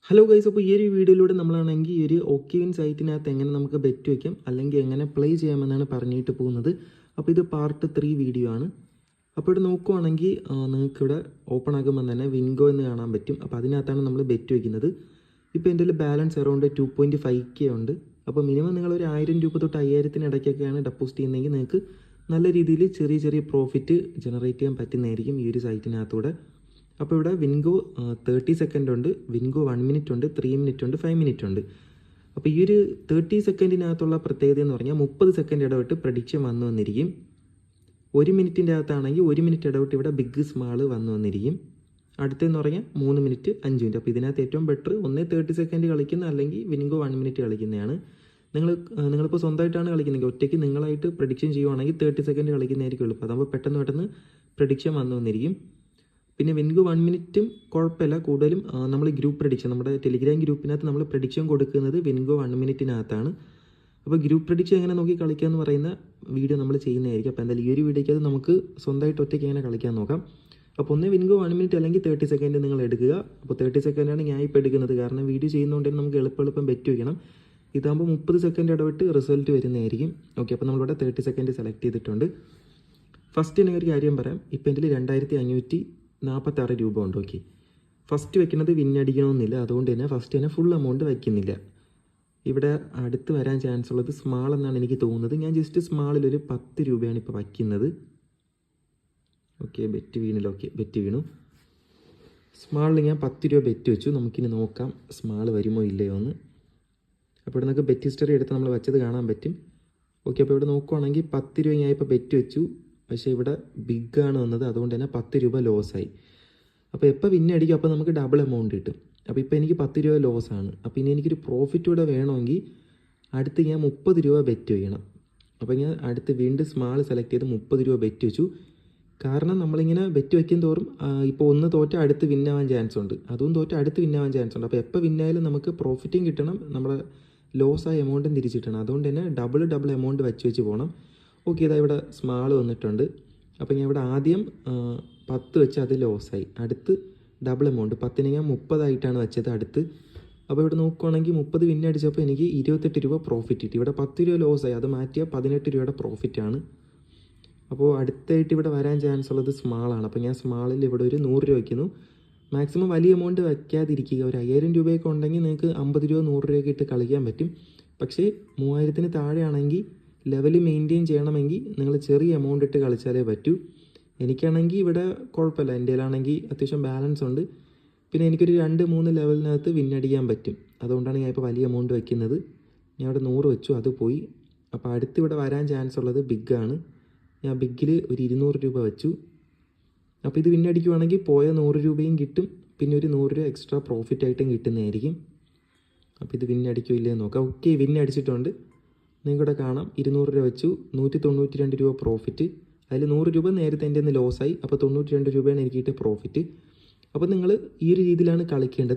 Hello guys, അപ്പോൾ ഈ ഒരു വീഡിയോയിലൂടെ നമ്മളാണെങ്കിൽ ഈ ഒരു ഓക്കിവിൻ സൈറ്റിനകത്ത് എങ്ങനെ നമുക്ക് ബെറ്റ് വയ്ക്കാം അല്ലെങ്കിൽ എങ്ങനെ പ്ലേ ചെയ്യാമെന്നാണ് പറഞ്ഞിട്ട് പോകുന്നത്. അപ്പോൾ ഇത് പാർട്ട് 3 വീഡിയോ ആണ്. അപ്പോൾ ഇവിടെ നോക്കുവാണെങ്കിൽ നിങ്ങൾക്കിവിടെ ഓപ്പൺ ആകുമ്പോൾ തന്നെ വിൻഗോ എന്ന് കാണാൻ പറ്റും. അപ്പോൾ അതിനകത്താണ് നമ്മൾ ബെറ്റ് വയ്ക്കുന്നത്. ഇപ്പോൾ എൻ്റെ ബാലൻസ് അറൗണ്ട് 2.5K ഉണ്ട്. അപ്പോൾ മിനിമം നിങ്ങളൊരു 1000 രൂപ തൊട്ട് 5000 ഇടയ്ക്കൊക്കെയാണ് ഡെപ്പോസിറ്റ് ചെയ്യുന്നതെങ്കിൽ നിങ്ങൾക്ക് നല്ല രീതിയിൽ ചെറിയ ചെറിയ പ്രോഫിറ്റ് ജനറേറ്റ് ചെയ്യാൻ പറ്റുന്നതായിരിക്കും ഈ ഒരു സൈറ്റിനകത്തൂടെ. അപ്പോൾ ഇവിടെ വിൻഗോ 30 സെക്കൻഡ് ഉണ്ട്, വിൻഗോ 1 മിനിറ്റ് ഉണ്ട്, 3 മിനിറ്റ് ഉണ്ട്, 5 മിനിറ്റ് ഉണ്ട്. അപ്പോൾ ഈ ഒരു 30 സെക്കൻഡിനകത്തുള്ള പ്രത്യേകത എന്ന് പറഞ്ഞാൽ 30 സെക്കൻഡ് ഇടവിട്ട് പ്രഡിക്ഷൻ വന്നു വന്നിരിക്കും. 1 മിനിറ്റിൻ്റെ അകത്താണെങ്കിൽ 1 മിനിറ്റ് ഇടവിട്ട് ഇവിടെ ബിഗ് സ്മാൾ വന്നു വന്നിരിക്കും. അടുത്തെന്ന് പറഞ്ഞാൽ 3 മിനിറ്റ് 5 മിനിറ്റ്. അപ്പോൾ ഇതിനകത്ത് ഏറ്റവും ബെറ്റർ ഒന്നേ 30 സെക്കൻഡ് കളിക്കുന്ന അല്ലെങ്കിൽ വിൻഗോ 1 മിനിറ്റ് കളിക്കുന്നതാണ്. നിങ്ങളിപ്പോൾ സ്വന്തമായിട്ടാണ് കളിക്കുന്നതെങ്കിൽ ഒറ്റയ്ക്ക് നിങ്ങളായിട്ട് പ്രഡിക്ഷൻ ചെയ്യുവാണെങ്കിൽ 30 സെക്കൻഡ് കളിക്കുന്നതായിരിക്കും എളുപ്പം. അതാകുമ്പോൾ പെട്ടെന്ന് പ്രഡിക്ഷൻ വന്നു വന്നിരിക്കും. പിന്നെ വിൻഗോ 1 മിനിറ്റും കുഴപ്പമില്ല. കൂടുതലും നമ്മൾ ഗ്രൂപ്പ് പ്രഡിക്ഷൻ നമ്മുടെ ടെലിഗ്രാം ഗ്രൂപ്പിനകത്ത് നമ്മൾ പ്രഡിക്ഷൻ കൊടുക്കുന്നത് വിൻഗോ 1 മിനിറ്റിനകത്താണ്. അപ്പോൾ ഗ്രൂപ്പ് പ്രഡിക്ഷൻ എങ്ങനെ നോക്കി കളിക്കുക എന്ന് പറയുന്ന വീഡിയോ നമ്മൾ ചെയ്യുന്നതായിരിക്കും. അപ്പോൾ എന്തായാലും ഈ ഒരു വീഡിയോയ്ക്ക് അത് നമുക്ക് സ്വന്തമായിട്ട് ഒറ്റയ്ക്ക് എങ്ങനെ കളിക്കാൻ നോക്കാം. അപ്പോൾ ഒന്ന് വിൻഗോ 1 മിനിറ്റ് അല്ലെങ്കിൽ 30 സെക്കൻഡ് നിങ്ങൾ എടുക്കുക. അപ്പോൾ 30 സെക്കൻഡാണ് ഞാൻ ഇപ്പോൾ എടുക്കുന്നത്, കാരണം വീഡിയോ ചെയ്യുന്നതുകൊണ്ട് നമുക്ക് എളുപ്പം ബെറ്റ് വയ്ക്കണം. ഇതാകുമ്പോൾ 30 സെക്കൻഡ് ഇടവിട്ട് റിസൾട്ട് വരുന്നതായിരിക്കും. ഓക്കെ, അപ്പോൾ നമ്മളിവിടെ 30 സെക്കൻഡ് സെലക്ട് ചെയ്തിട്ടുണ്ട്. ഫസ്റ്റ് തന്നെ ഒരു കാര്യം പറയാം. ഇപ്പോൾ എൻ്റെ 2546 രൂപ ഉണ്ട്. ഓക്കെ, ഫസ്റ്റ് വെക്കുന്നത് വിന്നടിക്കണമെന്നില്ല, അതുകൊണ്ട് തന്നെ ഫസ്റ്റ് തന്നെ ഫുൾ എമൗണ്ട് വയ്ക്കുന്നില്ല. ഇവിടെ അടുത്ത് വരാൻ ചാൻസ് ഉള്ളത് സ്മാൾ എന്നാണ് എനിക്ക് തോന്നുന്നത്. ഞാൻ ജസ്റ്റ് സ്മാളിലൊരു 10 രൂപയാണ് ഇപ്പോൾ വയ്ക്കുന്നത്. ഓക്കെ, ബെറ്റ് വീണില്ല. ഓക്കെ, ബെറ്റ് വീണു. സ്മാളിൽ ഞാൻ 10 രൂപ ബെറ്റ് വെച്ചു. നമുക്കിനി നോക്കാം സ്മാൾ വരുമോ ഇല്ലയോ എന്ന്. അപ്പോൾ ഇവിടെ നമുക്ക് ബെറ്റ് ഹിസ്റ്ററി എടുത്ത് നമ്മൾ വെച്ചത് കാണാൻ പറ്റും. ഓക്കെ, അപ്പോൾ ഇവിടെ നോക്കുവാണെങ്കിൽ 10 രൂപ ഞാൻ ഇപ്പോൾ ബെറ്റ് വെച്ചു. പക്ഷേ ഇവിടെ ബിഗ് ആണ് വന്നത്, അതുകൊണ്ട് തന്നെ 10 രൂപ ലോസായി. അപ്പോൾ എപ്പോൾ വിന്നടിക്കും അപ്പോൾ നമുക്ക് ഡബിൾ എമൗണ്ട് കിട്ടും. അപ്പോൾ ഇപ്പോൾ എനിക്ക് 10 രൂപ ലോസാണ്. അപ്പോൾ ഇനി എനിക്കൊരു പ്രോഫിറ്റ് കൂടെ വേണമെങ്കിൽ അടുത്ത് ഞാൻ 30 രൂപ ബെറ്റ് ചെയ്യണം. അപ്പോൾ ഞാൻ അടുത്ത് വീണ്ടും സ്മാൾ സെലക്ട് ചെയ്ത് 30 രൂപ ബെറ്റ് വെച്ചു. കാരണം നമ്മളിങ്ങനെ ബെറ്റ് വയ്ക്കും തോറും ഇപ്പോൾ ഒന്ന് തോറ്റ അടുത്ത് വിന്നാവാൻ ചാൻസ് ഉണ്ട്, അതും തോറ്റ അടുത്ത് വിന്നാവാൻ ചാൻസ് ഉണ്ട്. അപ്പോൾ എപ്പോൾ വിന്നായാലും നമുക്ക് പ്രോഫിറ്റും കിട്ടണം, നമ്മുടെ ലോസായ എമൗണ്ടും തിരിച്ചിട്ടണം. അതുകൊണ്ട് തന്നെ ഡബിൾ എമൗണ്ട് വെച്ച് പോകണം. ഓക്കെ, ഇതാ ഇവിടെ സ്മാൾ വന്നിട്ടുണ്ട്. അപ്പോൾ ഞാൻ ഇവിടെ ആദ്യം 10 വെച്ച് അത് ലോസായി. അടുത്ത് ഡബിൾ എമൗണ്ട് 10ന് ഞാൻ 30 ആയിട്ടാണ് വെച്ചത് അടുത്ത്. അപ്പോൾ ഇവിടെ നോക്കുവാണെങ്കിൽ 30 വിന്നടിച്ചപ്പോൾ എനിക്ക് 28 രൂപ പ്രോഫിറ്റ് കിട്ടി. ഇവിടെ 10 രൂപ ലോസായി, അത് മാറ്റിയാൽ 18 രൂപയുടെ പ്രോഫിറ്റാണ്. അപ്പോൾ അടുത്തായിട്ട് ഇവിടെ വരാൻ ചാൻസ് ഉള്ളത് സ്മാളാണ്. അപ്പോൾ ഞാൻ സ്മാളിൽ ഇവിടെ ഒരു 100 രൂപ വയ്ക്കുന്നു. മാക്സിമം വലിയ എമൗണ്ട് വയ്ക്കാതിരിക്കുക. ഒരു 5000 രൂപയൊക്കെ ഉണ്ടെങ്കിൽ നിങ്ങൾക്ക് 50 രൂപ 100 രൂപയൊക്കെ ഇട്ട് കളിക്കാൻ പറ്റും. പക്ഷേ 3000-ന് താഴെയാണെങ്കിൽ ലെവൽ മെയിൻറ്റെയിൻ ചെയ്യണമെങ്കിൽ നിങ്ങൾ ചെറിയ എമൗണ്ട് ഇട്ട് കളിച്ചാലേ പറ്റൂ. എനിക്കാണെങ്കിൽ ഇവിടെ കുഴപ്പമില്ല, എൻ്റെ കയ്യിലാണെങ്കിൽ അത്യാവശ്യം ബാലൻസ് ഉണ്ട്. പിന്നെ എനിക്കൊരു 2-3 ലെവലിനകത്ത് വിന്നടിക്കാൻ പറ്റും. അതുകൊണ്ടാണ് ഞാൻ ഇപ്പോൾ വലിയ എമൗണ്ട് വയ്ക്കുന്നത്. ഞാൻ ഇവിടെ 100 വെച്ചു, അത് പോയി. അപ്പോൾ അടുത്ത് ഇവിടെ വരാൻ ചാൻസ് ഉള്ളത് ബിഗാണ്. ഞാൻ ബിഗിൽ ഒരു 200 രൂപ വെച്ചു. അപ്പോൾ ഇത് വിന്നടിക്കുവാണെങ്കിൽ പോയ 100 രൂപയും കിട്ടും, പിന്നെ ഒരു 100 രൂപ എക്സ്ട്രാ പ്രോഫിറ്റ് ആയിട്ടും കിട്ടുന്നതായിരിക്കും. അപ്പോൾ ഇത് വിന്നടിക്കില്ലേ നോക്കാം. ഓക്കെ, വിന്നടിച്ചിട്ടുണ്ട്. നിങ്ങൾക്കിവിടെ കാണാം 200 രൂപ വെച്ചു, 192 രൂപ പ്രോഫിറ്റ്. അതിൽ 100 രൂപ നേരത്തെ എൻ്റെ നിന്ന് ലോസായി. അപ്പോൾ 92 രൂപയാണ് എനിക്ക് കിട്ടിയ പ്രോഫിറ്റ്. അപ്പോൾ നിങ്ങൾ ഈ ഒരു രീതിയിലാണ് കളിക്കേണ്ടത്.